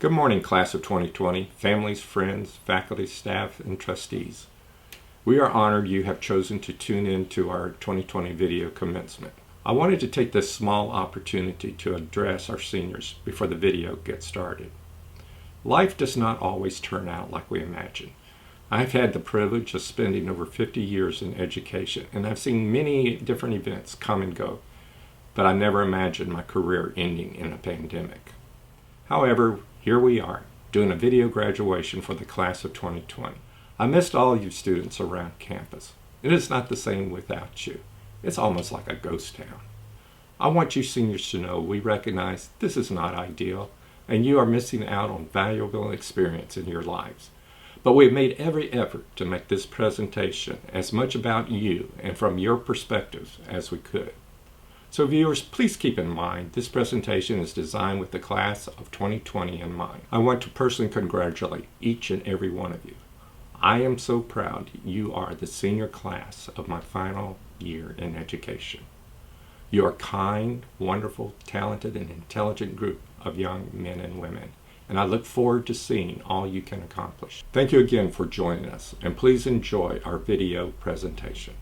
Good morning, class of 2020, families, friends, faculty, staff, and trustees. We are honored you have chosen to tune in to our 2020 video commencement. I wanted to take this small opportunity to address our seniors before the video gets started. Life does not always turn out like we imagine. I've had the privilege of spending over 50 years in education, and I've seen many different events come and go, but I never imagined my career ending in a pandemic. However, here we are, doing a video graduation for the class of 2020. I missed all you students around campus. It is not the same without you. It's almost like a ghost town. I want you seniors to know we recognize this is not ideal, and you are missing out on valuable experience in your lives. But we've made every effort to make this presentation as much about you and from your perspectives as we could. So viewers, please keep in mind this presentation is designed with the class of 2020 in mind. I want to personally congratulate each and every one of you. I am so proud you are the senior class of my final year in education. You are a kind, wonderful, talented, and intelligent group of young men and women, and I look forward to seeing all you can accomplish. Thank you again for joining us, and please enjoy our video presentation.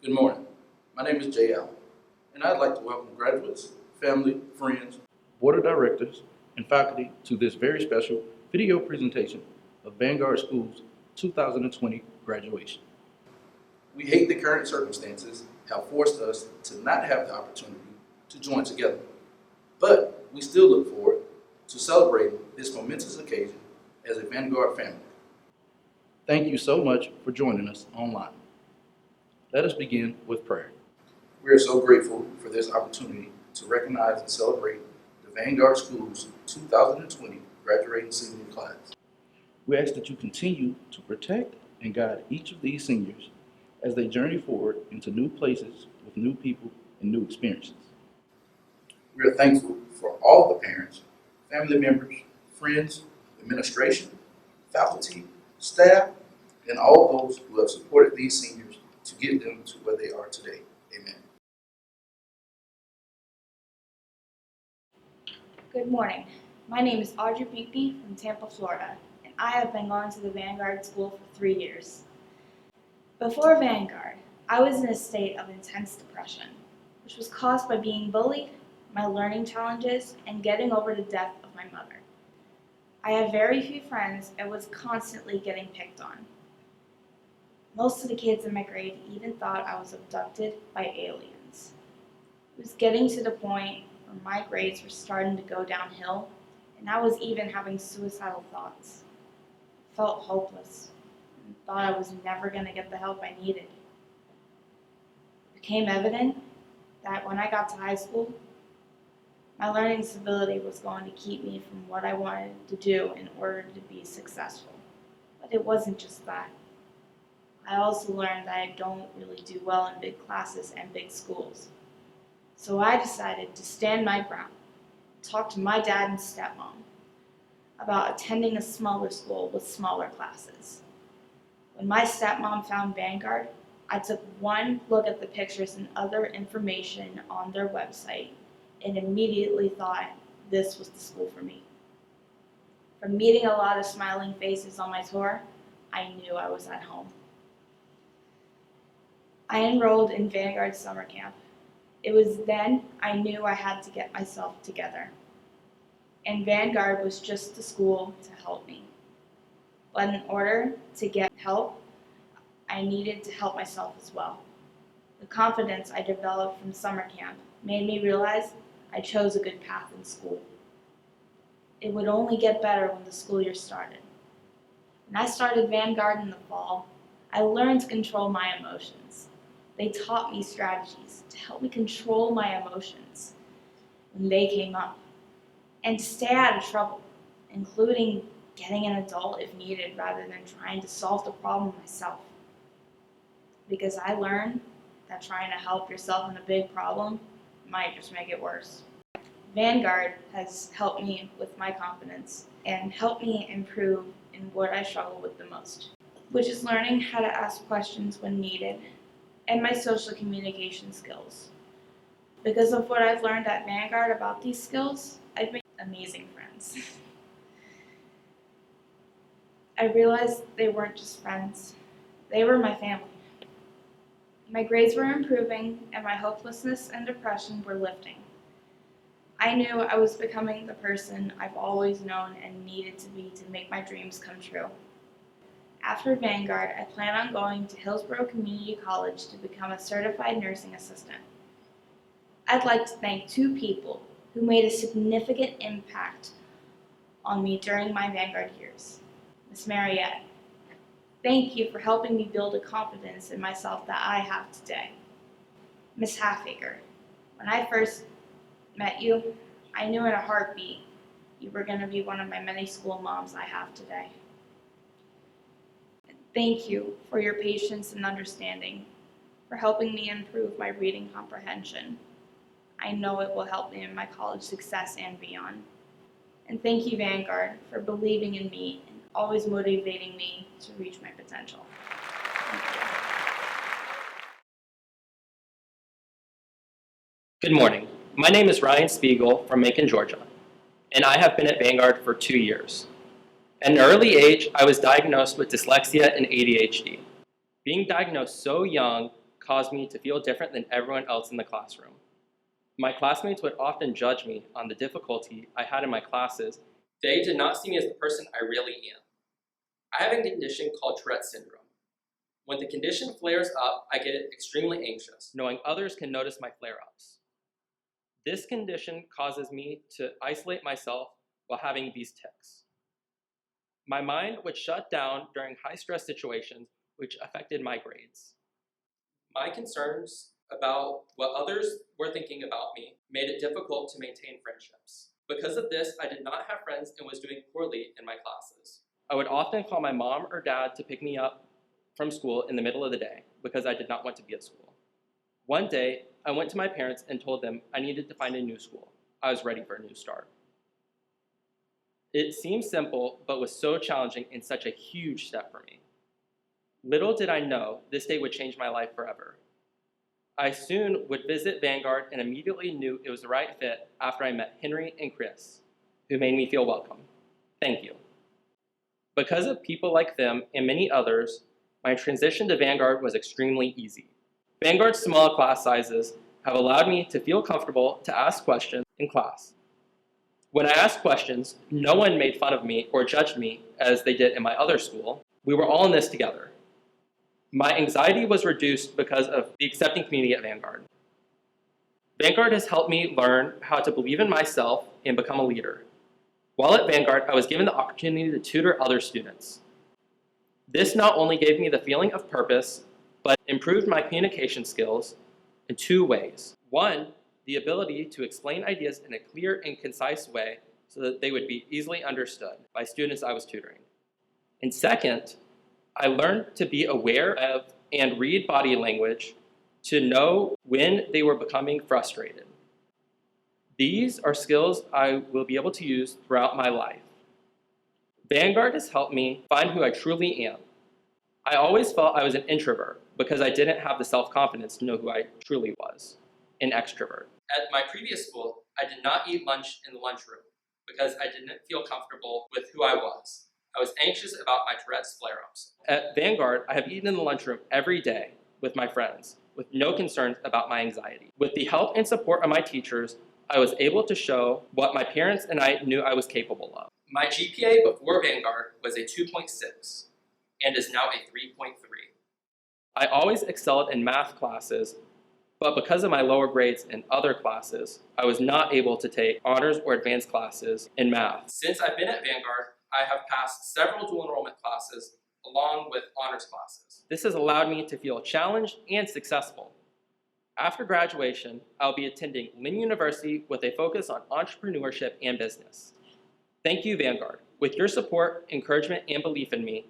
Good morning. My name is Jay Allen, and I'd like to welcome graduates, family, friends, board of directors, and faculty to this very special video presentation of Vanguard School's 2020 graduation. We hate the current circumstances have forced us to not have the opportunity to join together, but we still look forward to celebrating this momentous occasion as a Vanguard family. Thank you so much for joining us online. Let us begin with prayer. We are so grateful for this opportunity to recognize and celebrate the Vanguard School's 2020 graduating senior class. We ask that you continue to protect and guide each of these seniors as they journey forward into new places with new people and new experiences. We are thankful for all the parents, family members, friends, administration, faculty, staff, and all those who have supported these seniors to get them to where they are today. Amen. Good morning. My name is Audrey Pinckney from Tampa, Florida, and I have been going to the Vanguard School for 3 years. Before Vanguard, I was in a state of intense depression, which was caused by being bullied, my learning challenges, and getting over the death of my mother. I had very few friends and was constantly getting picked on. Most of the kids in my grade even thought I was abducted by aliens. It was getting to the point where my grades were starting to go downhill, and I was even having suicidal thoughts. I felt hopeless and thought I was never going to get the help I needed. It became evident that when I got to high school, my learning disability was going to keep me from what I wanted to do in order to be successful. But it wasn't just that. I also learned that I don't really do well in big classes and big schools. So I decided to stand my ground, talk to my dad and stepmom about attending a smaller school with smaller classes. When my stepmom found Vanguard, I took one look at the pictures and other information on their website and immediately thought this was the school for me. From meeting a lot of smiling faces on my tour, I knew I was at home. I enrolled in Vanguard summer camp. It was then I knew I had to get myself together. and Vanguard was just the school to help me. But in order to get help, I needed to help myself as well. The confidence I developed from summer camp made me realize I chose a good path in school. It would only get better when the school year started. When I started Vanguard in the fall, I learned to control my emotions. They taught me strategies to help me control my emotions when they came up and to stay out of trouble, including getting an adult if needed rather than trying to solve the problem myself. Because I learned that trying to help yourself in a big problem might just make it worse. Vanguard has helped me with my confidence and helped me improve in what I struggle with the most, which is learning how to ask questions when needed and my social communication skills. Because of what I've learned at Vanguard about these skills, I've made amazing friends. I realized they weren't just friends, they were my family. My grades were improving and my hopelessness and depression were lifting. I knew I was becoming the person I've always known and needed to be to make my dreams come true. After Vanguard, I plan on going to Hillsborough Community College to become a certified nursing assistant. I'd like to thank two people who made a significant impact on me during my Vanguard years. Miss Mariette, thank you for helping me build a confidence in myself that I have today. Miss Halfaker, when I first met you, I knew in a heartbeat you were going to be one of my many school moms I have today. Thank you for your patience and understanding, for helping me improve my reading comprehension. I know it will help me in my college success and beyond. And thank you, Vanguard, for believing in me and always motivating me to reach my potential. Thank you. Good morning. My name is Ryan Spiegel from Macon, Georgia, and I have been at Vanguard for 2 years. At an early age, I was diagnosed with dyslexia and ADHD. Being diagnosed so young caused me to feel different than everyone else in the classroom. My classmates would often judge me on the difficulty I had in my classes. They did not see me as the person I really am. I have a condition called Tourette's syndrome. When the condition flares up, I get extremely anxious, knowing others can notice my flare-ups. This condition causes me to isolate myself while having these tics. My mind would shut down during high-stress situations, which affected my grades. My concerns about what others were thinking about me made it difficult to maintain friendships. Because of this, I did not have friends and was doing poorly in my classes. I would often call my mom or dad to pick me up from school in the middle of the day because I did not want to be at school. One day, I went to my parents and told them I needed to find a new school. I was ready for a new start. It seemed simple, but was so challenging and such a huge step for me. Little did I know this day would change my life forever. I soon would visit Vanguard and immediately knew it was the right fit after I met Henry and Chris, who made me feel welcome. Thank you. Because of people like them and many others, my transition to Vanguard was extremely easy. Vanguard's small class sizes have allowed me to feel comfortable to ask questions in class. When I asked questions, no one made fun of me or judged me as they did in my other school. We were all in this together. My anxiety was reduced because of the accepting community at Vanguard. Vanguard has helped me learn how to believe in myself and become a leader. While at Vanguard, I was given the opportunity to tutor other students. This not only gave me the feeling of purpose, but improved my communication skills in 2 ways. One, the ability to explain ideas in a clear and concise way so that they would be easily understood by students I was tutoring. And second, I learned to be aware of and read body language to know when they were becoming frustrated. These are skills I will be able to use throughout my life. Vanguard has helped me find who I truly am. I always felt I was an introvert because I didn't have the self-confidence to know who I truly was, an extrovert. At my previous school, I did not eat lunch in the lunchroom because I didn't feel comfortable with who I was. I was anxious about my Tourette's flare-ups. At Vanguard, I have eaten in the lunchroom every day with my friends, with no concerns about my anxiety. With the help and support of my teachers, I was able to show what my parents and I knew I was capable of. My GPA before Vanguard was a 2.6 and is now a 3.3. I always excelled in math classes, but because of my lower grades in other classes, I was not able to take honors or advanced classes in math. Since I've been at Vanguard, I have passed several dual enrollment classes along with honors classes. This has allowed me to feel challenged and successful. After graduation, I'll be attending Lynn University with a focus on entrepreneurship and business. Thank you, Vanguard. With your support, encouragement, and belief in me,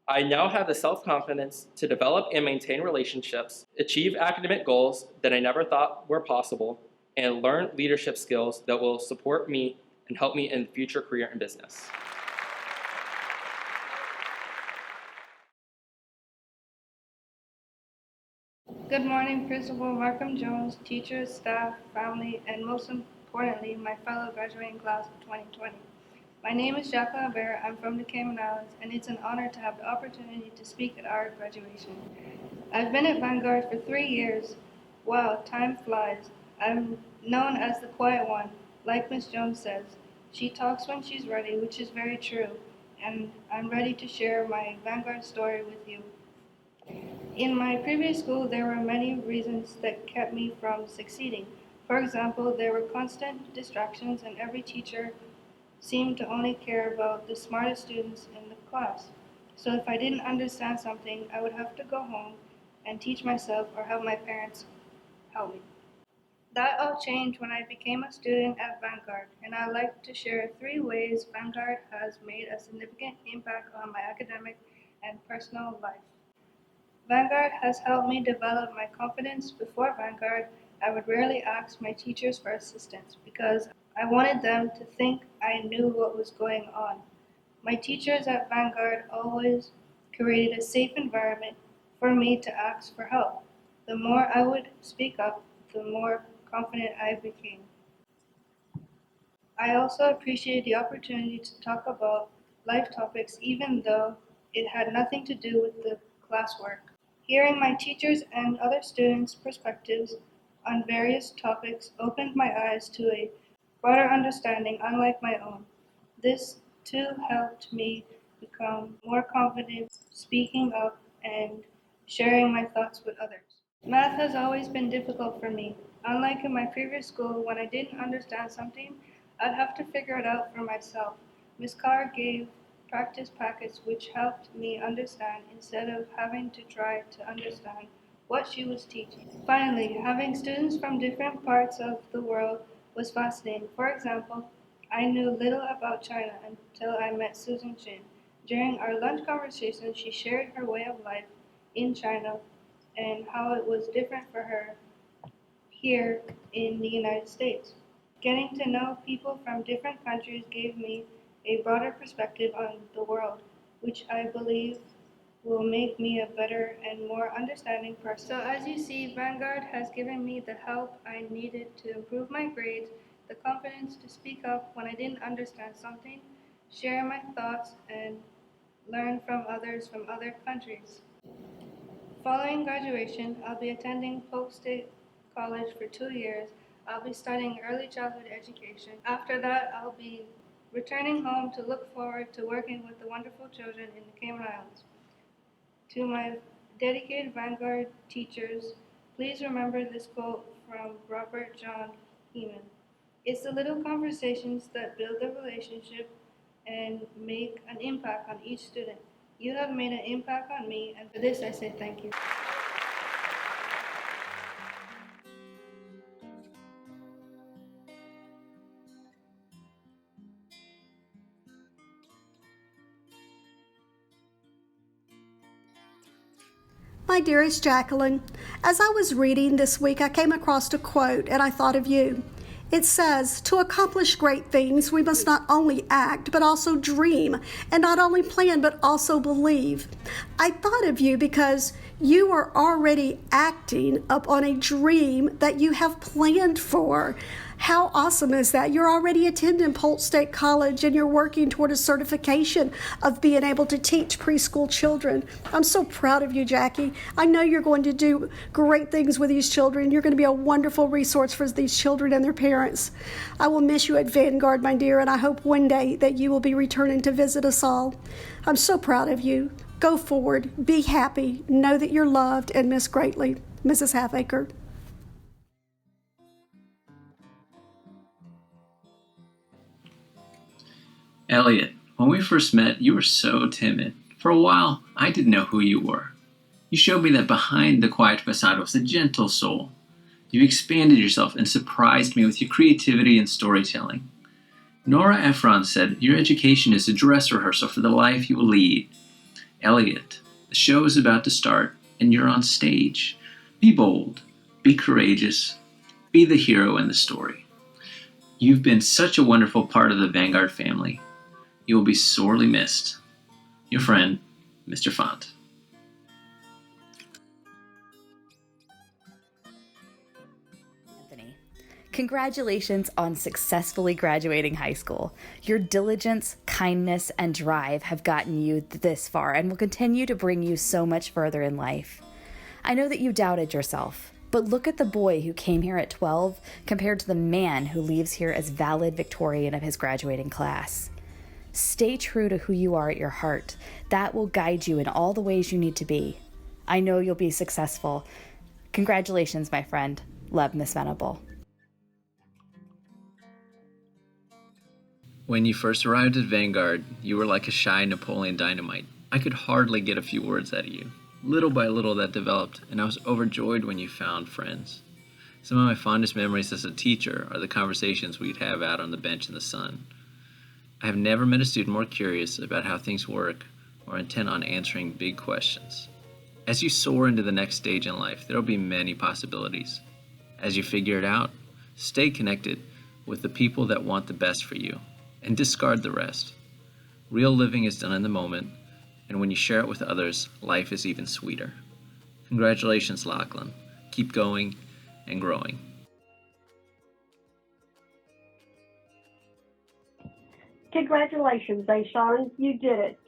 I now have the self-confidence to develop and maintain relationships, achieve academic goals that I never thought were possible, and learn leadership skills that will support me and help me in future career and business. Good morning, Principal Markham Jones, teachers, staff, family, and most importantly, my fellow graduating class of 2020. My name is Jacqueline Bear. I'm from the Cayman Islands, and it's an honor to have the opportunity to speak at our graduation. I've been at Vanguard for 3 years. Wow, time flies. I'm known as the quiet one, like Miss Jones says. She talks when she's ready, which is very true, and I'm ready to share my Vanguard story with you. In my previous school, there were many reasons that kept me from succeeding. For example, there were constant distractions, and every teacher seemed to only care about the smartest students in the class. So if I didn't understand something, I would have to go home and teach myself or have my parents help me. That all changed when I became a student at Vanguard, and I'd like to share 3 ways Vanguard has made a significant impact on my academic and personal life. Vanguard has helped me develop my confidence. Before Vanguard, I would rarely ask my teachers for assistance because I wanted them to think I knew what was going on. My teachers at Vanguard always created a safe environment for me to ask for help. The more I would speak up, the more confident I became. I also appreciated the opportunity to talk about life topics even though it had nothing to do with the classwork. Hearing my teachers and other students' perspectives on various topics opened my eyes to a broader understanding unlike my own. This too helped me become more confident speaking up and sharing my thoughts with others. Math has always been difficult for me. Unlike in my previous school, when I didn't understand something, I'd have to figure it out for myself. Ms. Carr gave practice packets which helped me understand instead of having to try to understand what she was teaching. Finally, having students from different parts of the world was fascinating. For example, I knew little about China until I met Susan Chin. During our lunch conversation, she shared her way of life in China and how it was different for her here in the United States. Getting to know people from different countries gave me a broader perspective on the world, which I believe will make me a better and more understanding person. So as you see, Vanguard has given me the help I needed to improve my grades, the confidence to speak up when I didn't understand something, share my thoughts, and learn from others from other countries. Following graduation, I'll be attending Polk State College for 2 years. I'll be studying early childhood education. After that, I'll be returning home to look forward to working with the wonderful children in the Cayman Islands. To my dedicated Vanguard teachers, please remember this quote from Robert John Heeman. It's the little conversations that build the relationship and make an impact on each student. You have made an impact on me, and for this I say thank you. My dearest Jacqueline, as I was reading this week, I came across a quote and I thought of you. It says, "To accomplish great things, we must not only act, but also dream, and not only plan, but also believe." I thought of you because you are already acting upon a dream that you have planned for. How awesome is that? You're already attending Polk State College and you're working toward a certification of being able to teach preschool children. I'm so proud of you, Jackie. I know you're going to do great things with these children. You're going to be a wonderful resource for these children and their parents. I will miss you at Vanguard, my dear, and I hope one day that you will be returning to visit us all. I'm so proud of you. Go forward, be happy, know that you're loved and missed greatly. Mrs. Halfacre. Elliot, when we first met, you were so timid. For a while, I didn't know who you were. You showed me that behind the quiet facade was a gentle soul. You've expanded yourself and surprised me with your creativity and storytelling. Nora Ephron said your education is a dress rehearsal for the life you will lead. Elliot, the show is about to start, and you're on stage. Be bold, be courageous, be the hero in the story. You've been such a wonderful part of the Vanguard family. You will be sorely missed. Your friend, Mr. Font. Anthony, congratulations on successfully graduating high school. Your diligence, kindness, and drive have gotten you this far and will continue to bring you so much further in life. I know that you doubted yourself, but look at the boy who came here at 12 compared to the man who leaves here as valedictorian of his graduating class. Stay true to who you are at your heart. That will guide you in all the ways you need to be. I know you'll be successful. Congratulations, my friend. Love, Miss Venable. When you first arrived at Vanguard, you were like a shy Napoleon Dynamite. I could hardly get a few words out of you. Little by little that developed, and I was overjoyed when you found friends. Some of my fondest memories as a teacher are the conversations we'd have out on the bench in the sun. I have never met a student more curious about how things work or intent on answering big questions. As you soar into the next stage in life, there will be many possibilities. As you figure it out, stay connected with the people that want the best for you and discard the rest. Real living is done in the moment, and when you share it with others, life is even sweeter. Congratulations, Lachlan. Keep going and growing. Congratulations, Deshawn. You did it.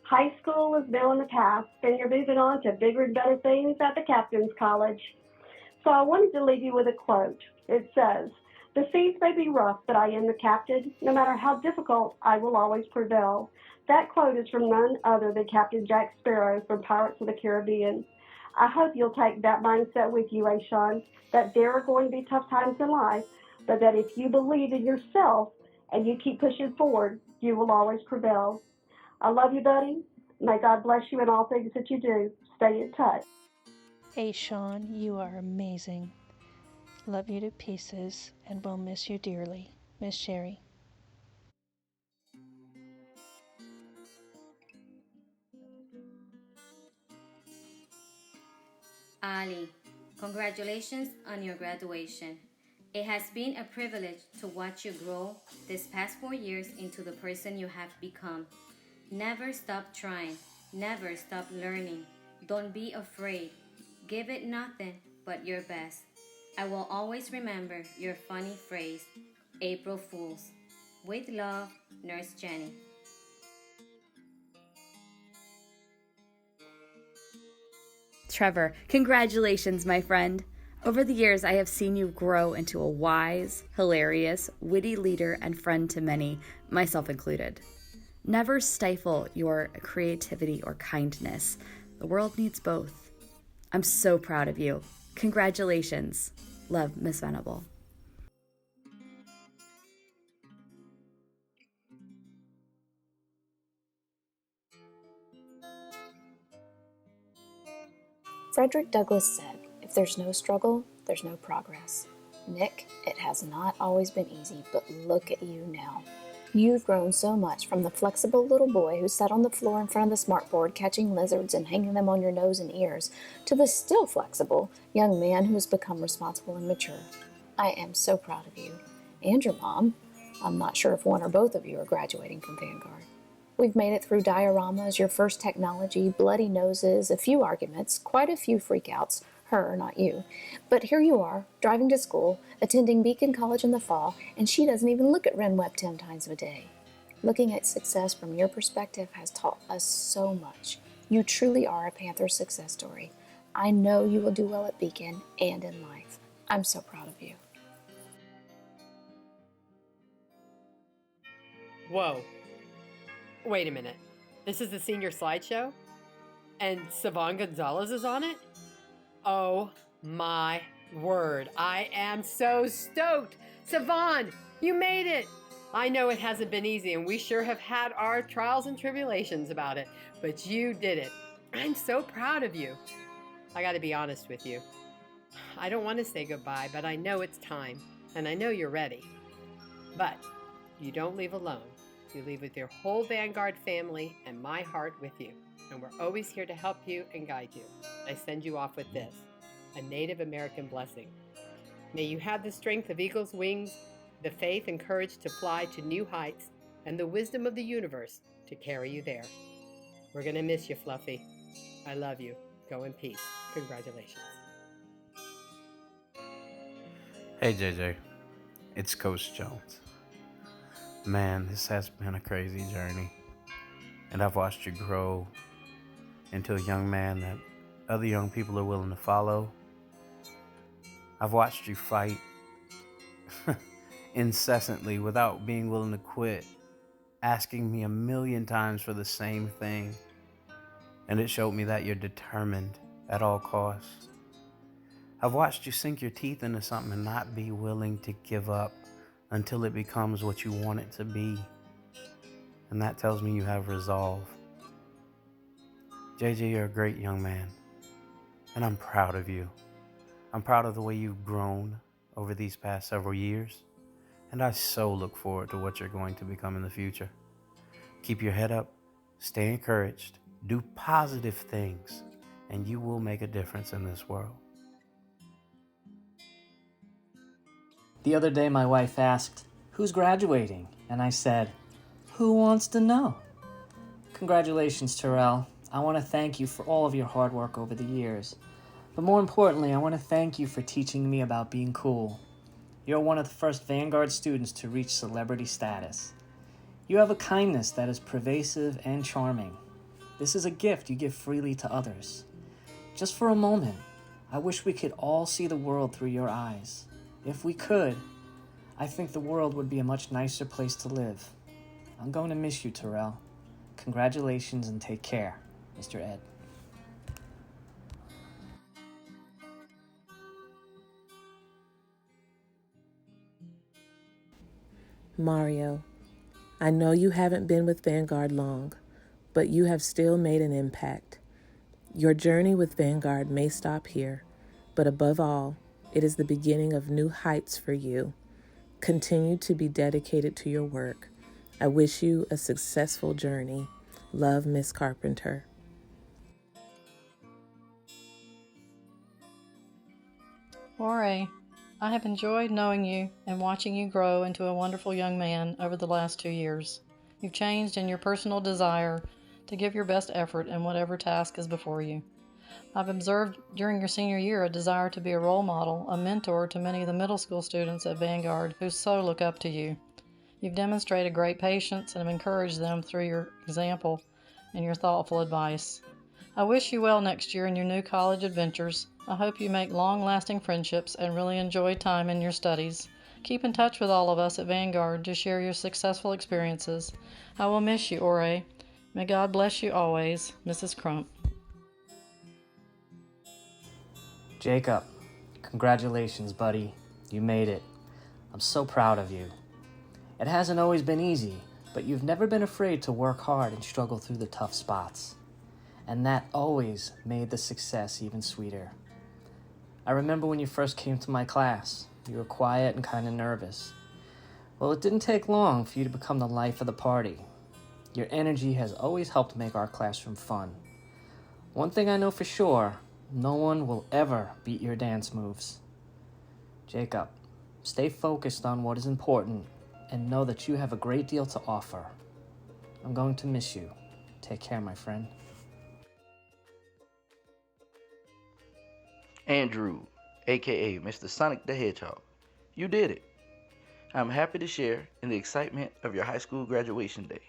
High school is now in the past, and you're moving on to bigger and better things at the Captain's College. So I wanted to leave you with a quote. It says, "The seas may be rough, but I am the captain. No matter how difficult, I will always prevail." That quote is from none other than Captain Jack Sparrow from Pirates of the Caribbean. I hope you'll take that mindset with you, Deshawn, that there are going to be tough times in life, but that if you believe in yourself and you keep pushing forward, you will always prevail. I love you, buddy. May God bless you in all things that you do. Stay in touch. Hey, Sean, you are amazing. Love you to pieces and will miss you dearly. Miss Sherry. Ali, congratulations on your graduation. It has been a privilege to watch you grow this past 4 years into the person you have become. Never stop trying. Never stop learning. Don't be afraid. Give it nothing but your best. I will always remember your funny phrase, April Fools. With love, Nurse Jenny. Trevor, congratulations, my friend. Over the years, I have seen you grow into a wise, hilarious, witty leader and friend to many, myself included. Never stifle your creativity or kindness. The world needs both. I'm so proud of you. Congratulations. Love, Miss Venable. Frederick Douglass said, "If there's no struggle, there's no progress." Nick, it has not always been easy, but look at you now. You've grown so much from the flexible little boy who sat on the floor in front of the smartboard catching lizards and hanging them on your nose and ears to the still flexible young man who has become responsible and mature. I am so proud of you. And your mom. I'm not sure if one or both of you are graduating from Vanguard. We've made it through dioramas, your first technology, bloody noses, a few arguments, quite a few freakouts, Her, not you. But here you are, driving to school, attending Beacon College in the fall, and she doesn't even look at Ren Web 10 times a day. Looking at success from your perspective has taught us so much. You truly are a Panther success story. I know you will do well at Beacon and in life. I'm so proud of you. Whoa. Wait a minute. This is the senior slideshow? And Savon Gonzalez is on it? Oh my word. I am so stoked. Savon, you made it. I know it hasn't been easy, and we sure have had our trials and tribulations about it, but you did it. I'm so proud of you. I gotta be honest with you. I don't want to say goodbye, but I know it's time, and I know you're ready. But you don't leave alone. You leave with your whole Vanguard family and my heart with you, and we're always here to help you and guide you. I send you off with this, a Native American blessing. May you have the strength of eagle's wings, the faith and courage to fly to new heights, and the wisdom of the universe to carry you there. We're gonna miss you, Fluffy. I love you. Go in peace. Congratulations. Hey JJ, it's Coach Jones. Man, this has been a crazy journey, and I've watched you grow into a young man that other young people are willing to follow. I've watched you fight incessantly without being willing to quit, asking me 1,000,000 times for the same thing, and it showed me that you're determined at all costs. I've watched you sink your teeth into something and not be willing to give up until it becomes what you want it to be. And that tells me you have resolve. JJ, you're a great young man, and I'm proud of you. I'm proud of the way you've grown over these past several years, and I so look forward to what you're going to become in the future. Keep your head up, stay encouraged, do positive things, and you will make a difference in this world. The other day my wife asked, "Who's graduating?" And I said, "Who wants to know?" Congratulations, Terrell. I want to thank you for all of your hard work over the years. But more importantly, I want to thank you for teaching me about being cool. You're one of the first Vanguard students to reach celebrity status. You have a kindness that is pervasive and charming. This is a gift you give freely to others. Just for a moment, I wish we could all see the world through your eyes. If we could, I think the world would be a much nicer place to live. I'm going to miss you, Terrell. Congratulations and take care, Mr. Ed. Mario, I know you haven't been with Vanguard long, but you have still made an impact. Your journey with Vanguard may stop here, but above all, it is the beginning of new heights for you. Continue to be dedicated to your work. I wish you a successful journey. Love, Miss Carpenter. Jorge, I have enjoyed knowing you and watching you grow into a wonderful young man over the last 2 years. You've changed in your personal desire to give your best effort in whatever task is before you. I've observed during your senior year a desire to be a role model, a mentor to many of the middle school students at Vanguard who so look up to you. You've demonstrated great patience and have encouraged them through your example and your thoughtful advice. I wish you well next year in your new college adventures. I hope you make long-lasting friendships and really enjoy time in your studies. Keep in touch with all of us at Vanguard to share your successful experiences. I will miss you, Jorge. May God bless you always, Mrs. Crump. Jacob, congratulations, buddy. You made it. I'm so proud of you. It hasn't always been easy, but you've never been afraid to work hard and struggle through the tough spots. And that always made the success even sweeter. I remember when you first came to my class. You were quiet and kind of nervous. Well, it didn't take long for you to become the life of the party. Your energy has always helped make our classroom fun. One thing I know for sure, no one will ever beat your dance moves. Jacob, stay focused on what is important and know that you have a great deal to offer. I'm going to miss you. Take care, my friend. Andrew, aka Mr. Sonic the Hedgehog, you did it. I'm happy to share in the excitement of your high school graduation day.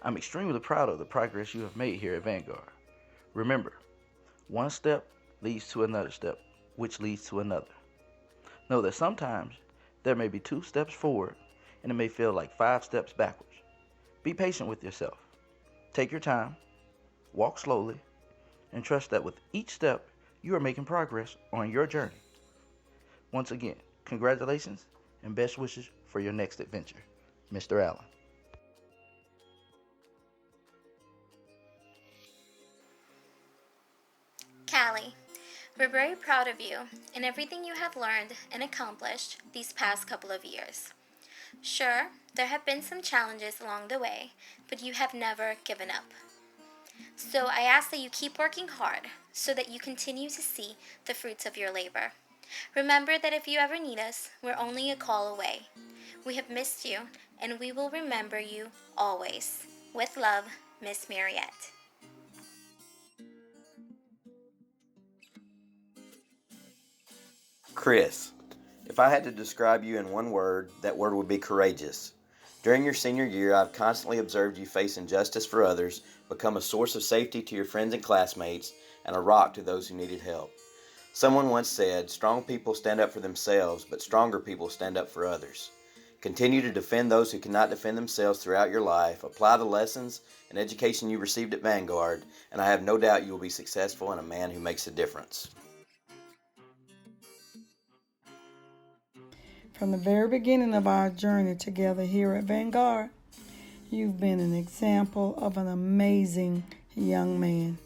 I'm extremely proud of the progress you have made here at Vanguard. Remember, one step leads to another step, which leads to another. Know that sometimes there may be 2 steps forward and it may feel like 5 steps backwards. Be patient with yourself. Take your time, walk slowly, and trust that with each step you are making progress on your journey. Once again, congratulations and best wishes for your next adventure, Mr. Allen. Callie, we're very proud of you and everything you have learned and accomplished these past couple of years. Sure, there have been some challenges along the way, but you have never given up. So I ask that you keep working hard so that you continue to see the fruits of your labor. Remember that if you ever need us, we're only a call away. We have missed you, and we will remember you always. With love, Miss Mariette. Chris, if I had to describe you in one word, that word would be courageous. During your senior year, I've constantly observed you face injustice for others, become a source of safety to your friends and classmates, and a rock to those who needed help. Someone once said, strong people stand up for themselves, but stronger people stand up for others. Continue to defend those who cannot defend themselves throughout your life. Apply the lessons and education you received at Vanguard, and I have no doubt you will be successful and a man who makes a difference. From the very beginning of our journey together here at Vanguard, you've been an example of an amazing young man.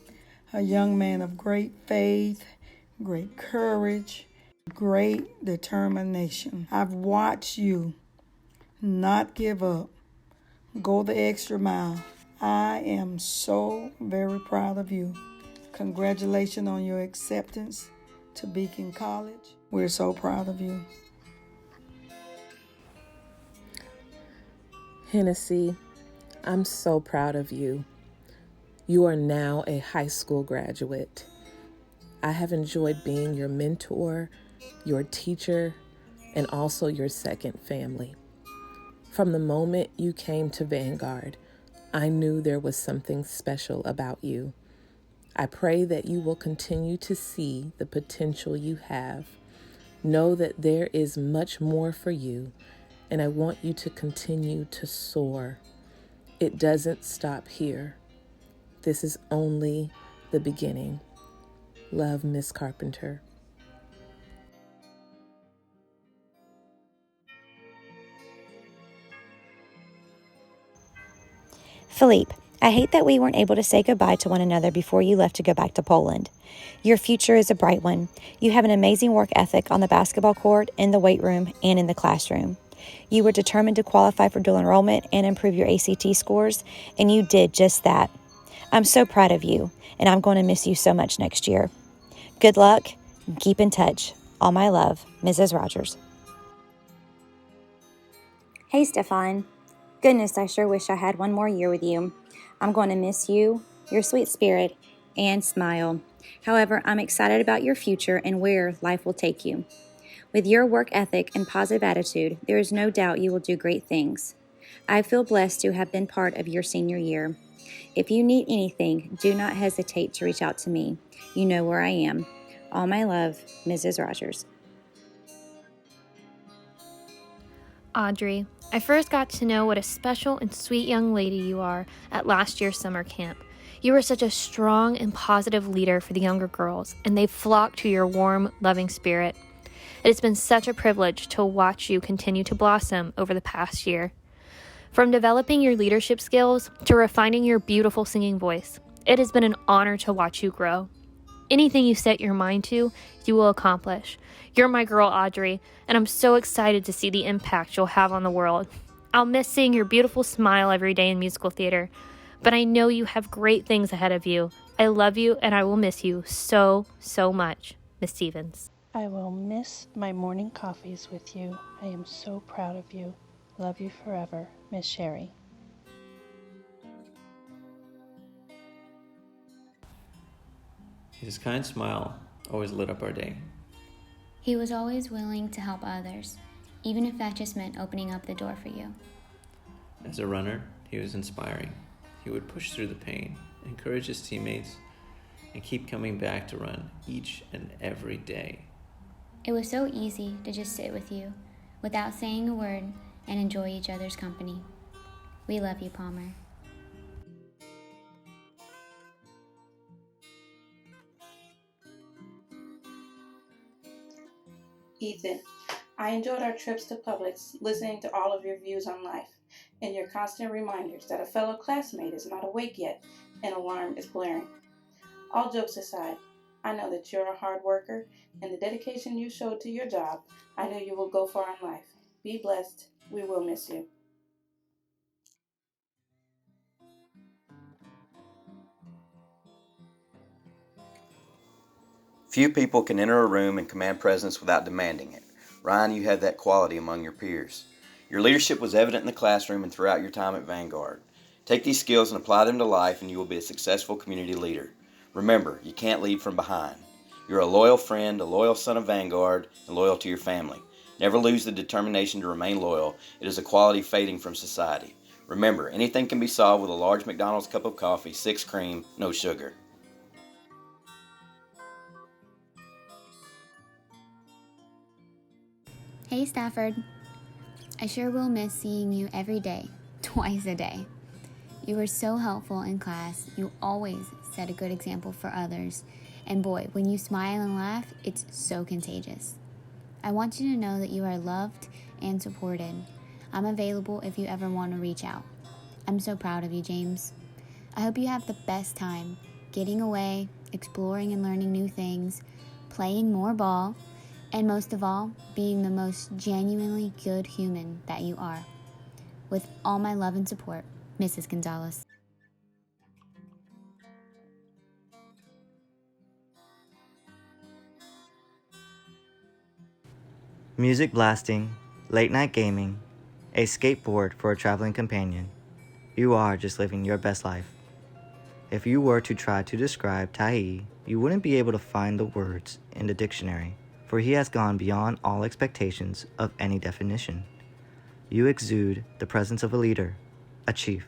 A young man of great faith, great courage, great determination. I've watched you not give up, go the extra mile. I am so very proud of you. Congratulations on your acceptance to Beacon College. We're so proud of you. Hennessy, I'm so proud of you. You are now a high school graduate. I have enjoyed being your mentor, your teacher, and also your second family. From the moment you came to Vanguard, I knew there was something special about you. I pray that you will continue to see the potential you have. Know that there is much more for you, and I want you to continue to soar. It doesn't stop here. This is only the beginning. Love, Miss Carpenter. Philippe, I hate that we weren't able to say goodbye to one another before you left to go back to Poland. Your future is a bright one. You have an amazing work ethic on the basketball court, in the weight room, and in the classroom. You were determined to qualify for dual enrollment and improve your ACT scores, and you did just that. I'm so proud of you, and I'm going to miss you so much next year. Good luck, and keep in touch. All my love, Mrs. Rogers. Hey, Stefan. Goodness, I sure wish I had one more year with you. I'm going to miss you, your sweet spirit, and smile. However, I'm excited about your future and where life will take you. With your work ethic and positive attitude, there is no doubt you will do great things. I feel blessed to have been part of your senior year. If you need anything, do not hesitate to reach out to me. You know where I am. All my love, Mrs. Rogers. Audrey, I first got to know what a special and sweet young lady you are at last year's summer camp. You were such a strong and positive leader for the younger girls, and they flocked to your warm, loving spirit. It has been such a privilege to watch you continue to blossom over the past year. From developing your leadership skills to refining your beautiful singing voice, it has been an honor to watch you grow. Anything you set your mind to, you will accomplish. You're my girl, Audrey, and I'm so excited to see the impact you'll have on the world. I'll miss seeing your beautiful smile every day in musical theater, but I know you have great things ahead of you. I love you, and I will miss you so, so much. Miss Stevens. I will miss my morning coffees with you. I am so proud of you. Love you forever, Miss Sherry. His kind smile always lit up our day. He was always willing to help others, even if that just meant opening up the door for you. As a runner, he was inspiring. He would push through the pain, encourage his teammates, and keep coming back to run each and every day. It was so easy to just sit with you, without saying a word, and enjoy each other's company. We love you, Palmer. Ethan, I enjoyed our trips to Publix, listening to all of your views on life, and your constant reminders that a fellow classmate is not awake yet and alarm is blaring. All jokes aside, I know that you're a hard worker, and the dedication you showed to your job, I know you will go far in life. Be blessed. We will miss you. Few people can enter a room and command presence without demanding it. Ryan, you have that quality among your peers. Your leadership was evident in the classroom and throughout your time at Vanguard. Take these skills and apply them to life, and you will be a successful community leader. Remember, you can't lead from behind. You're a loyal friend, a loyal son of Vanguard, and loyal to your family. Never lose the determination to remain loyal. It is a quality fading from society. Remember, anything can be solved with a large McDonald's cup of coffee, 6 cream, no sugar. Hey, Stafford. I sure will miss seeing you every day, twice a day. You were so helpful in class. You always set a good example for others. And boy, when you smile and laugh, it's so contagious. I want you to know that you are loved and supported. I'm available if you ever want to reach out. I'm so proud of you, James. I hope you have the best time getting away, exploring and learning new things, playing more ball, and most of all, being the most genuinely good human that you are. With all my love and support, Mrs. Gonzalez. Music blasting, late night gaming, a skateboard for a traveling companion. You are just living your best life. If you were to try to describe Tahi, you wouldn't be able to find the words in the dictionary, for he has gone beyond all expectations of any definition. You exude the presence of a leader, a chief.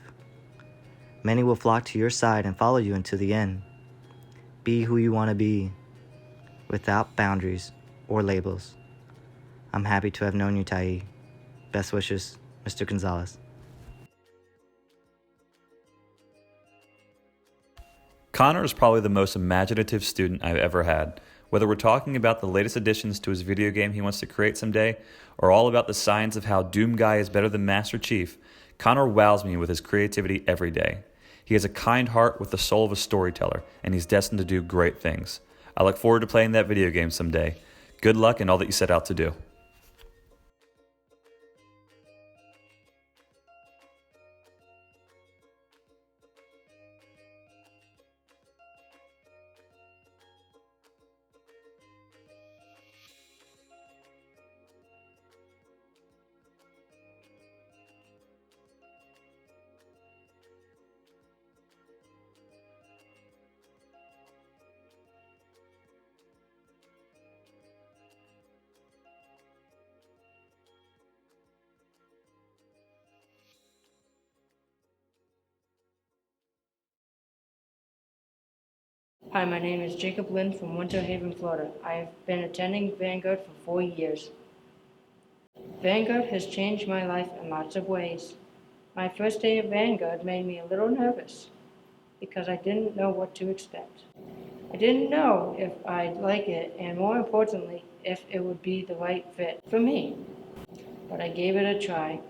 Many will flock to your side and follow you until the end. Be who you want to be, without boundaries or labels. I'm happy to have known you, Tahi. Best wishes, Mr. Gonzalez. Connor is probably the most imaginative student I've ever had. Whether we're talking about the latest additions to his video game he wants to create someday, or all about the science of how Doom Guy is better than Master Chief, Connor wows me with his creativity every day. He has a kind heart with the soul of a storyteller, and he's destined to do great things. I look forward to playing that video game someday. Good luck in all that you set out to do. Hi, my name is Jacob Lynn from Winter Haven, Florida. I have been attending Vanguard for 4 years. Vanguard has changed my life in lots of ways. My first day at Vanguard made me a little nervous because I didn't know what to expect. I didn't know if I'd like it, and more importantly, if it would be the right fit for me. But I gave it a try,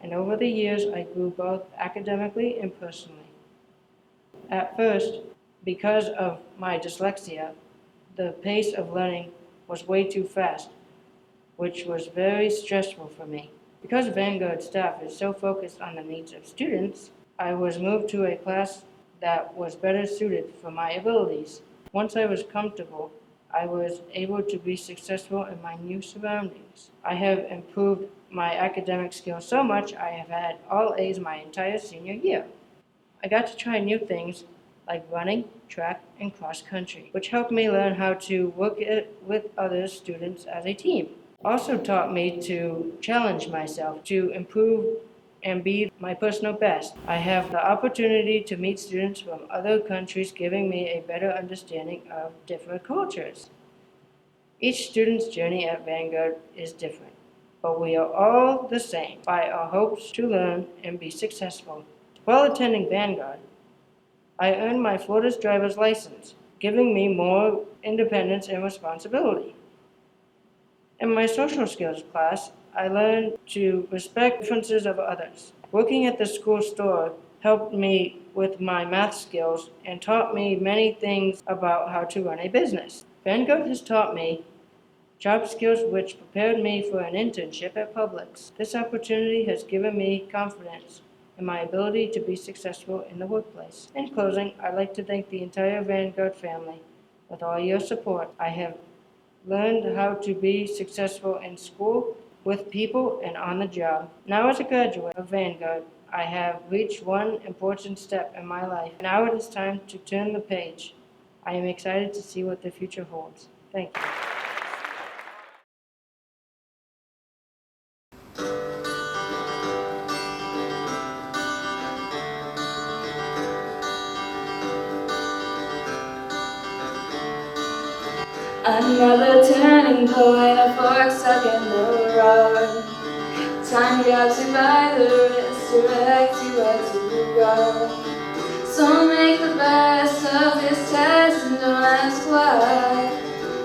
and over the years I grew both academically and personally. At first, because of my dyslexia, the pace of learning was way too fast, which was very stressful for me. Because Vanguard staff is so focused on the needs of students, I was moved to a class that was better suited for my abilities. Once I was comfortable, I was able to be successful in my new surroundings. I have improved my academic skills so much I have had all A's my entire senior year. I got to try new things like running, track, and cross country, which helped me learn how to work with other students as a team. Also taught me to challenge myself, to improve and be my personal best. I have the opportunity to meet students from other countries, giving me a better understanding of different cultures. Each student's journey at Vanguard is different, but we are all the same by our hopes to learn and be successful. While attending Vanguard, I earned my Florida's driver's license, giving me more independence and responsibility. In my social skills class, I learned to respect differences of others. Working at the school store helped me with my math skills and taught me many things about how to run a business. Vanguard has taught me job skills which prepared me for an internship at Publix. This opportunity has given me confidence in my ability to be successful in the workplace. In closing, I'd like to thank the entire Vanguard family. With all your support, I have learned how to be successful in school, with people, and on the job. Now, as a graduate of Vanguard, I have reached one important step in my life. Now it is time to turn the page. I am excited to see what the future holds. Thank you. Another turning point, a fork stuck in the road. Time grabs you by the wrist, directs you where to go. So make the best of this test and don't ask why.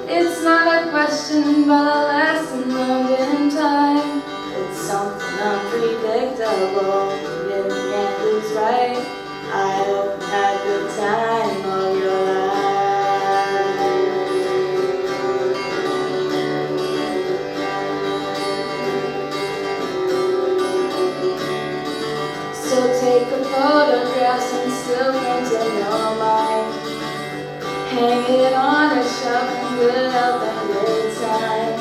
It's not a question, but a lesson learned in time. It's something unpredictable, in the end is right. I hope you had the time of your life. So take a photograph and still print in your mind. Hang it on a shelf in good health and good time.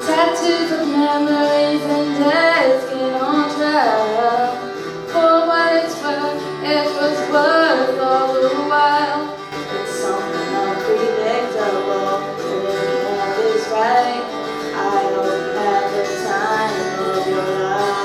Tattoos of memories and days get on trial. For what it's worth, it was worth all the while. It's something unpredictable, but in the end is right. I hope you have the time of your life.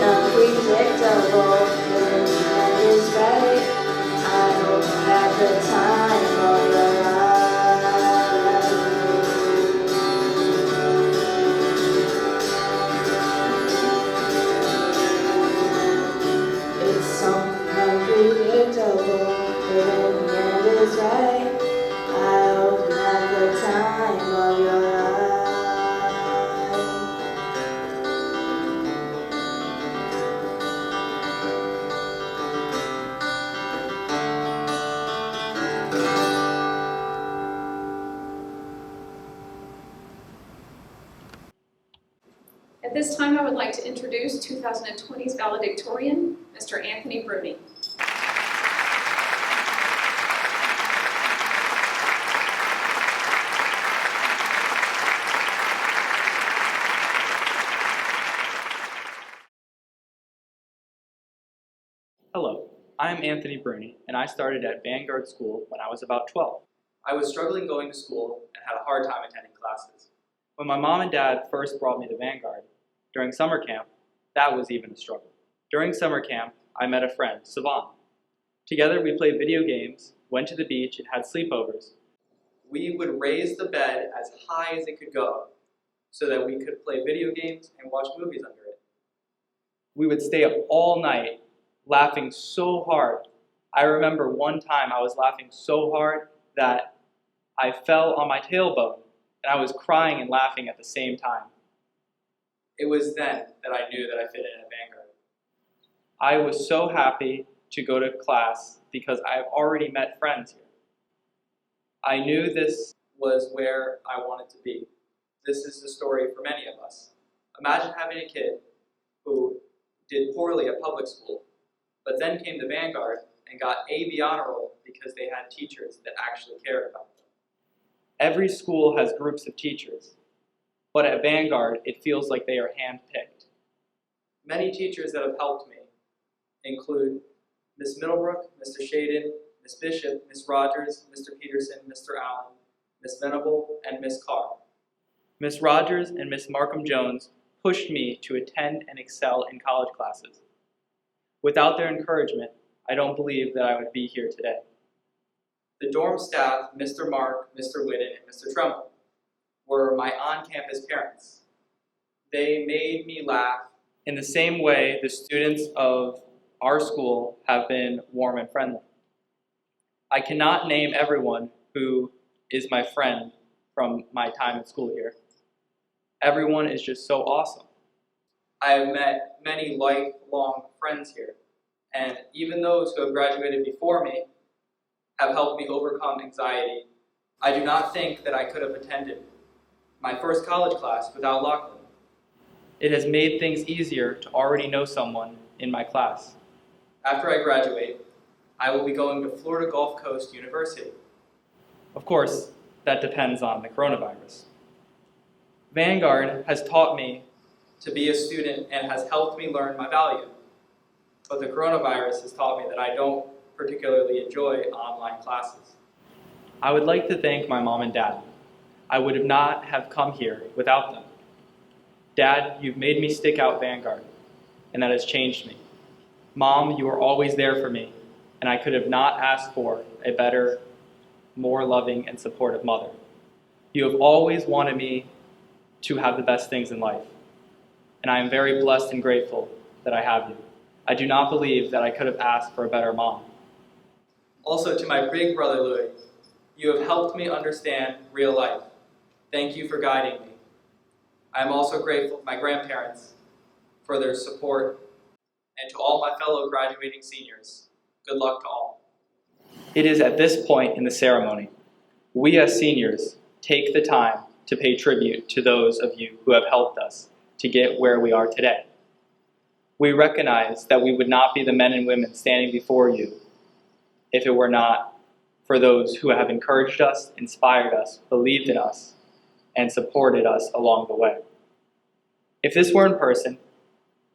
Unpredictable, but in the end is right. I hope you have the time of your life. It's something unpredictable, but in the end is right. I hope you have the time of your life. At this time, I would like to introduce 2020's Valedictorian, Mr. Anthony Bruni. Hello, I'm Anthony Bruni, and I started at Vanguard School when I was about 12. I was struggling going to school and had a hard time attending classes. When my mom and dad first brought me to Vanguard, during summer camp, that was even a struggle. During summer camp, I met a friend, Savan. Together we played video games, went to the beach, and had sleepovers. We would raise the bed as high as it could go so that we could play video games and watch movies under it. We would stay up all night laughing so hard. I remember one time I was laughing so hard that I fell on my tailbone and I was crying and laughing at the same time. It was then that I knew that I fit in at Vanguard. I was so happy to go to class because I have already met friends here. I knew this was where I wanted to be. This is the story for many of us. Imagine having a kid who did poorly at public school, but then came to Vanguard and got A/B honor roll because they had teachers that actually cared about them. Every school has groups of teachers, but at Vanguard, it feels like they are hand-picked. Many teachers that have helped me include Ms. Middlebrook, Mr. Shaden, Ms. Bishop, Ms. Rogers, Mr. Peterson, Mr. Allen, Ms. Venable, and Ms. Carr. Ms. Rogers and Ms. Markham Jones pushed me to attend and excel in college classes. Without their encouragement, I don't believe that I would be here today. The dorm staff, Mr. Mark, Mr. Whitten, and Mr. Tremble, were my on-campus parents. They made me laugh in the same way the students of our school have been warm and friendly. I cannot name everyone who is my friend from my time at school here. Everyone is just so awesome. I have met many lifelong friends here, and even those who have graduated before me have helped me overcome anxiety. I do not think that I could have attended my first college class without Lachlan. It has made things easier to already know someone in my class. After I graduate, I will be going to Florida Gulf Coast University. Of course, that depends on the coronavirus. Vanguard has taught me to be a student and has helped me learn my value. But the coronavirus has taught me that I don't particularly enjoy online classes. I would like to thank my mom and dad. I would not have come here without them. Dad, you've made me stick out Vanguard, and that has changed me. Mom, you were always there for me, and I could have not asked for a better, more loving and supportive mother. You have always wanted me to have the best things in life, and I am very blessed and grateful that I have you. I do not believe that I could have asked for a better mom. Also to my big brother Louis, you have helped me understand real life. Thank you for guiding me. I am also grateful to my grandparents for their support, and to all my fellow graduating seniors, good luck to all. It is at this point in the ceremony, we as seniors take the time to pay tribute to those of you who have helped us to get where we are today. We recognize that we would not be the men and women standing before you if it were not for those who have encouraged us, inspired us, believed in us, and supported us along the way. If this were in person,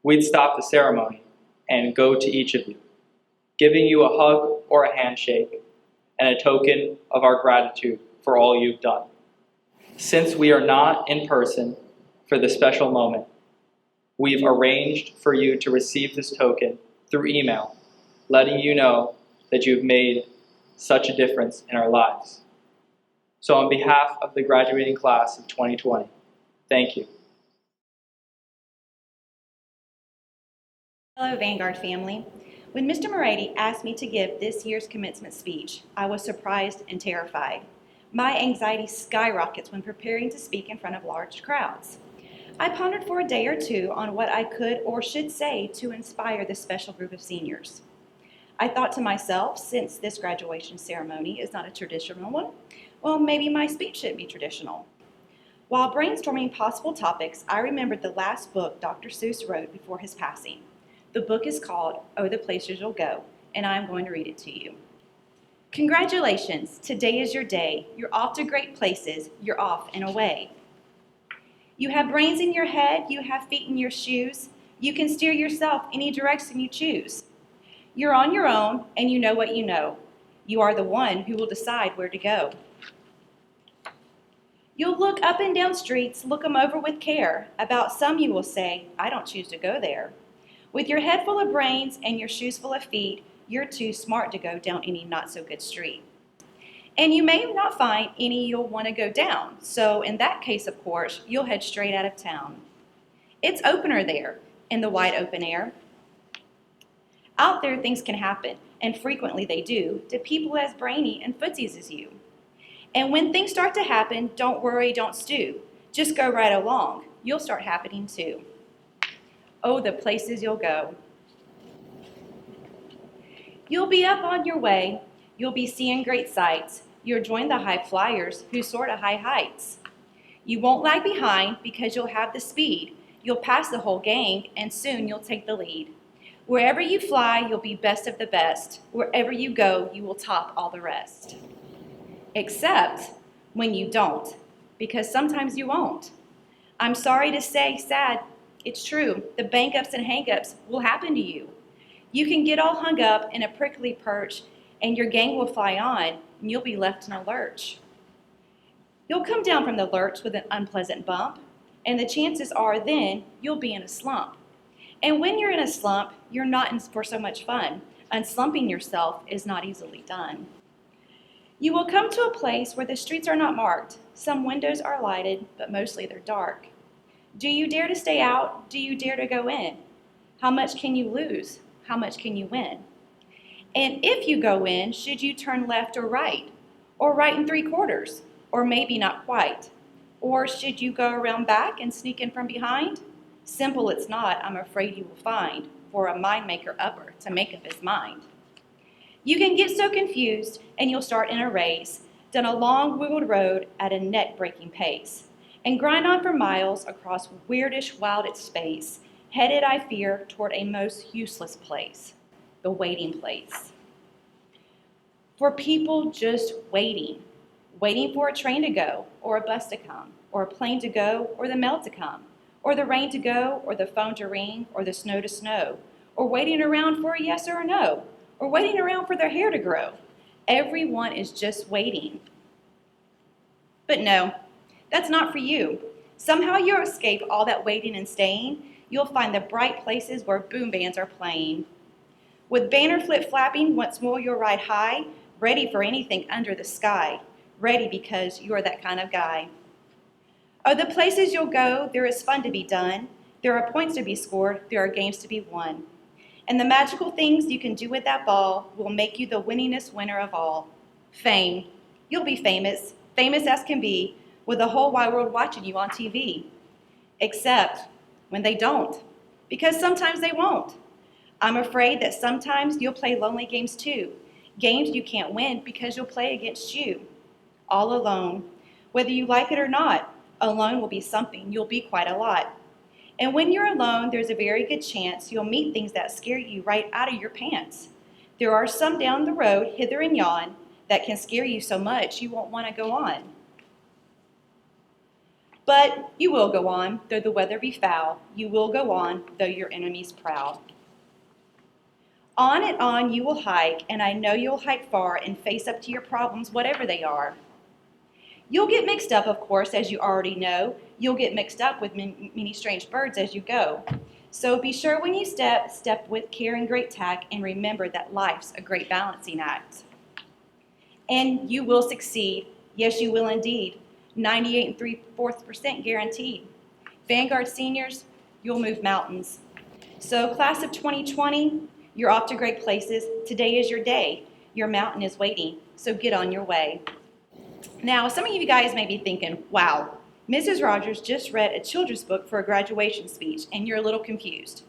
we'd stop the ceremony and go to each of you, giving you a hug or a handshake and a token of our gratitude for all you've done. Since we are not in person for this special moment, we've arranged for you to receive this token through email, letting you know that you've made such a difference in our lives. So on behalf of the graduating class of 2020, thank you. Hello, Vanguard family. When Mr. Moretti asked me to give this year's commencement speech, I was surprised and terrified. My anxiety skyrockets when preparing to speak in front of large crowds. I pondered for a day or two on what I could or should say to inspire this special group of seniors. I thought to myself, since this graduation ceremony is not a traditional one, well, maybe my speech shouldn't be traditional. While brainstorming possible topics, I remembered the last book Dr. Seuss wrote before his passing. The book is called Oh, the Places You'll Go, and I'm going to read it to you. Congratulations, today is your day. You're off to great places, you're off and away. You have brains in your head, you have feet in your shoes. You can steer yourself any direction you choose. You're on your own, and you know what you know. You are the one who will decide where to go. You'll look up and down streets, look them over with care. About some you will say, I don't choose to go there. With your head full of brains and your shoes full of feet, you're too smart to go down any not-so-good street. And you may not find any you'll want to go down, so in that case, of course, you'll head straight out of town. It's opener there, in the wide open air. Out there, things can happen, and frequently they do, to people as brainy and footsies as you. And when things start to happen, don't worry, don't stew. Just go right along. You'll start happening too. Oh, the places you'll go. You'll be up on your way. You'll be seeing great sights. You'll join the high flyers who soar to high heights. You won't lag behind because you'll have the speed. You'll pass the whole gang, and soon you'll take the lead. Wherever you fly, you'll be best of the best. Wherever you go, you will top all the rest. Except when you don't, because sometimes you won't. I'm sorry to say, sad, it's true. The bang-ups and hang-ups will happen to you. You can get all hung up in a prickly perch, and your gang will fly on, and you'll be left in a lurch. You'll come down from the lurch with an unpleasant bump, and the chances are then you'll be in a slump. And when you're in a slump, you're not in for so much fun. Unslumping yourself is not easily done. You will come to a place where the streets are not marked. Some windows are lighted, but mostly they're dark. Do you dare to stay out? Do you dare to go in? How much can you lose? How much can you win? And if you go in, should you turn left or right? Or right and 3/4? Or maybe not quite? Or should you go around back and sneak in from behind? Simple it's not, I'm afraid you will find, for a mind maker upper to make up his mind. You can get so confused and you'll start in a race down a long wiggled road at a neck-breaking pace and grind on for miles across weirdish wildest space, headed, I fear, toward a most useless place, the waiting place. For people just waiting for a train to go or a bus to come or a plane to go or the mail to come or the rain to go or the phone to ring or the snow to snow or waiting around for a yes or a no or waiting around for their hair to grow. Everyone is just waiting. But no, that's not for you. Somehow you'll escape all that waiting and staying. You'll find the bright places where boom bands are playing. With banner flip flapping, once more you'll ride high, ready for anything under the sky. Ready because you're that kind of guy. Oh, the places you'll go, there is fun to be done. There are points to be scored. There are games to be won. And the magical things you can do with that ball will make you the winningest winner of all. Fame. You'll be famous, famous as can be, with the whole wide world watching you on TV. Except when they don't, because sometimes they won't. I'm afraid that sometimes you'll play lonely games too, games you can't win because you'll play against you, all alone. Whether you like it or not, alone will be something you'll be quite a lot. And when you're alone, there's a very good chance you'll meet things that scare you right out of your pants. There are some down the road, hither and yon, that can scare you so much you won't want to go on. But you will go on, though the weather be foul. You will go on, though your enemy's proud. On and on you will hike, and I know you'll hike far and face up to your problems, whatever they are. You'll get mixed up, of course, as you already know. You'll get mixed up with many strange birds as you go. So be sure when you step with care and great tact, and remember that life's a great balancing act. And you will succeed. Yes, you will indeed. 98 3/4% guaranteed. Vanguard seniors, you'll move mountains. So class of 2020, you're off to great places. Today is your day. Your mountain is waiting, so get on your way. Now, some of you guys may be thinking, wow, Mrs. Rogers just read a children's book for a graduation speech, and you're a little confused.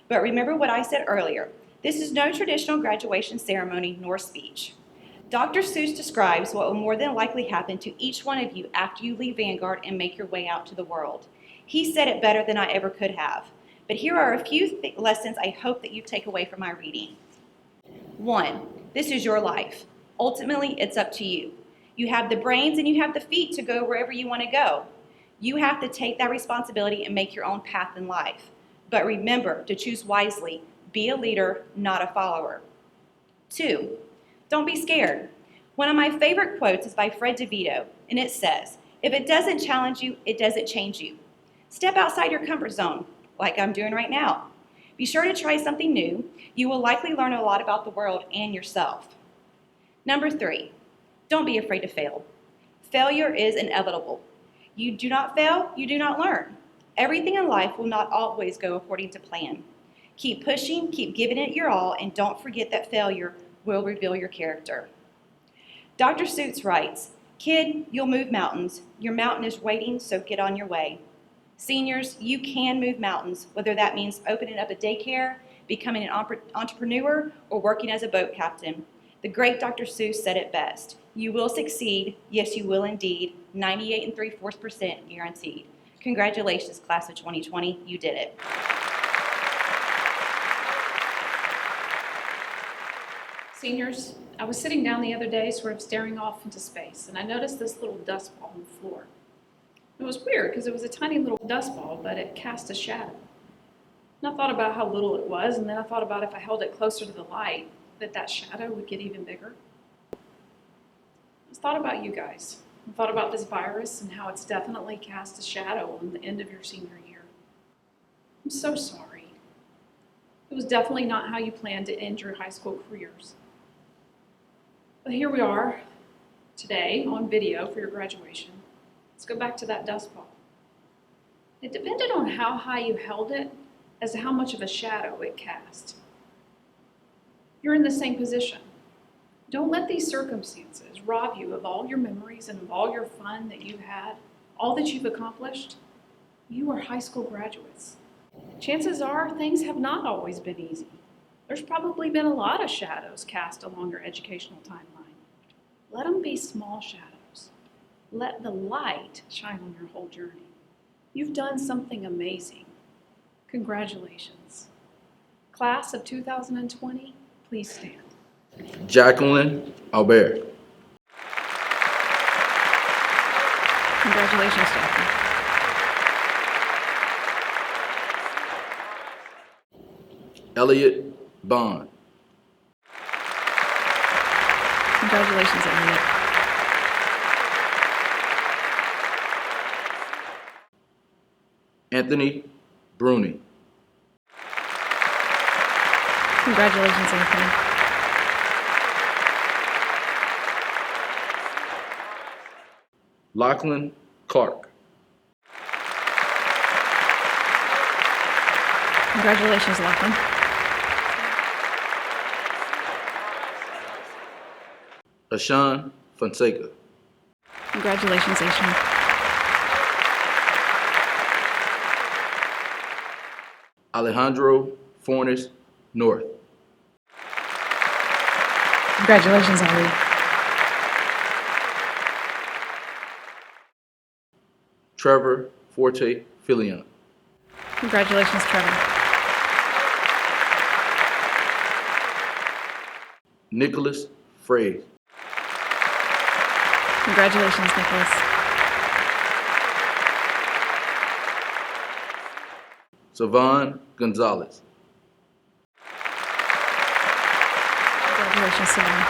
But remember what I said earlier. This is no traditional graduation ceremony nor speech. Dr. Seuss describes what will more than likely happen to each one of you after you leave Vanguard and make your way out to the world. He said it better than I ever could have. But here are a few lessons I hope that you take away from my reading. 1, this is your life. Ultimately, it's up to you. You have the brains and you have the feet to go wherever you want to go. You have to take that responsibility and make your own path in life. But remember to choose wisely. Be a leader, not a follower. 2, don't be scared. One of my favorite quotes is by Fred DeVito, and it says, if it doesn't challenge you, it doesn't change you. Step outside your comfort zone, like I'm doing right now. Be sure to try something new. You will likely learn a lot about the world and yourself. Number 3, don't be afraid to fail. Failure is inevitable. You do not fail, you do not learn. Everything in life will not always go according to plan. Keep pushing, keep giving it your all, and don't forget that failure will reveal your character. Dr. Seuss writes, kid, you'll move mountains. Your mountain is waiting, so get on your way. Seniors, you can move mountains, whether that means opening up a daycare, becoming an entrepreneur, or working as a boat captain. The great Dr. Seuss said it best. You will succeed. Yes, you will indeed. 98 3/4% guaranteed. Congratulations, class of 2020. You did it. Seniors, I was sitting down the other day sort of staring off into space, and I noticed this little dust ball on the floor. It was weird because it was a tiny little dust ball, but it cast a shadow. And I thought about how little it was, and then I thought about if I held it closer to the light, that shadow would get even bigger. I thought about you guys. I thought about this virus and how it's definitely cast a shadow on the end of your senior year. I'm so sorry. It was definitely not how you planned to end your high school careers. But here we are today on video for your graduation. Let's go back to that dust ball. It depended on how high you held it as to how much of a shadow it cast. You're in the same position. Don't let these circumstances rob you of all your memories and of all your fun that you had, all that you've accomplished. You are high school graduates. Chances are things have not always been easy. There's probably been a lot of shadows cast along your educational timeline. Let them be small shadows. Let the light shine on your whole journey. You've done something amazing. Congratulations. Class of 2020, please stand. Jacqueline Albert. Congratulations, Jackie. Elliot Bond. Congratulations, Elliot. Anthony Bruni. Congratulations, Anthony. Lachlan Clark. Congratulations, Lachlan. Ashan Fonseca. Congratulations, Ashan. Alejandro Fornes North. Congratulations, Ali. Trevor Forte Filion. Congratulations, Trevor. Nicholas Frey. Congratulations, Nicholas. Savon Gonzalez. Congratulations, Savon.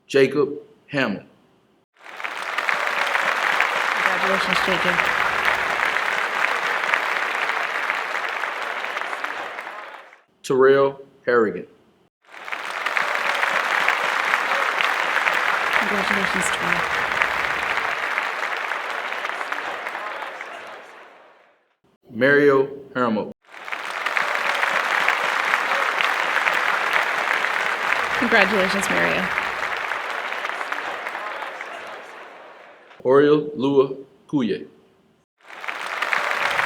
Jacob Hammond. Congratulations, JJ. Terrell Harrigan. Congratulations, Terrell. Mario Hermo. Congratulations, Mario. Oriel Lua Kuye.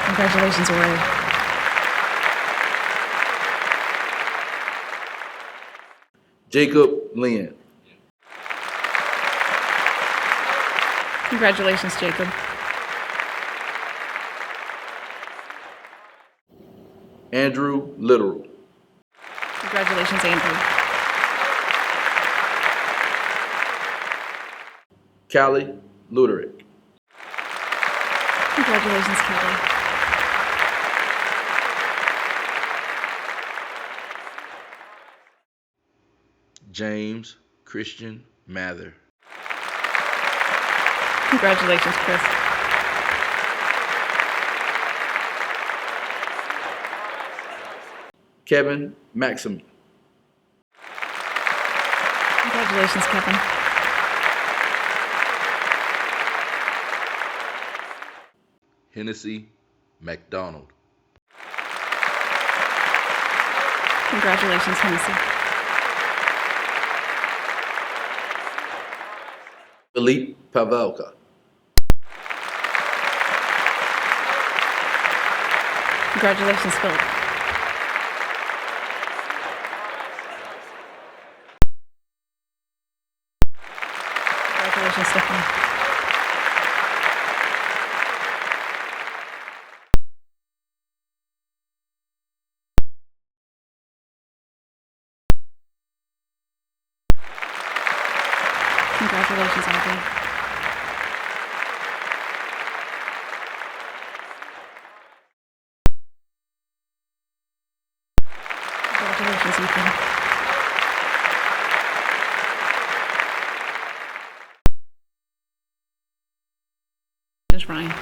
Congratulations, Ori. Jacob Lynn. Congratulations, Jacob. Andrew Literal. Congratulations, Andrew. Callie Luderick. Congratulations, Kelly. James Christian Mather. Congratulations, Chris. Kevin Maxim. Congratulations, Kevin. Hennessy McDonald. Congratulations, Hennessy. Philippe Pavelka. Congratulations, Philip. Congratulations, Stephanie. Congratulations, Audrey. Congratulations, Ethan. Just Ryan.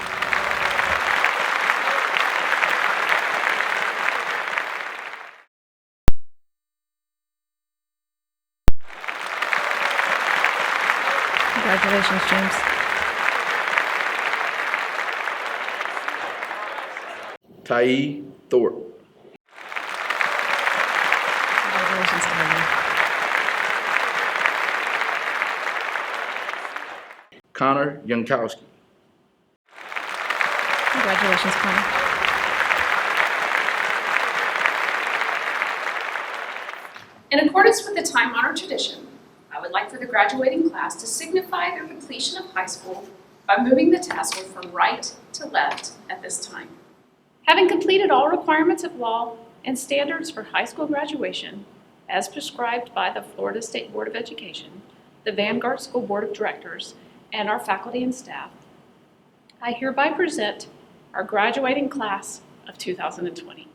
Congratulations, James. Tyee Thorpe. Congratulations, Tyler. Connor Yankowski. Congratulations, Connor. In accordance with the time-honored tradition, I would like for the graduating class to signify their completion of high school by moving the tassel from right to left at this time. Having completed all requirements of law and standards for high school graduation, as prescribed by the Florida State Board of Education, the Vanguard School Board of Directors, and our faculty and staff, I hereby present our graduating class of 2020.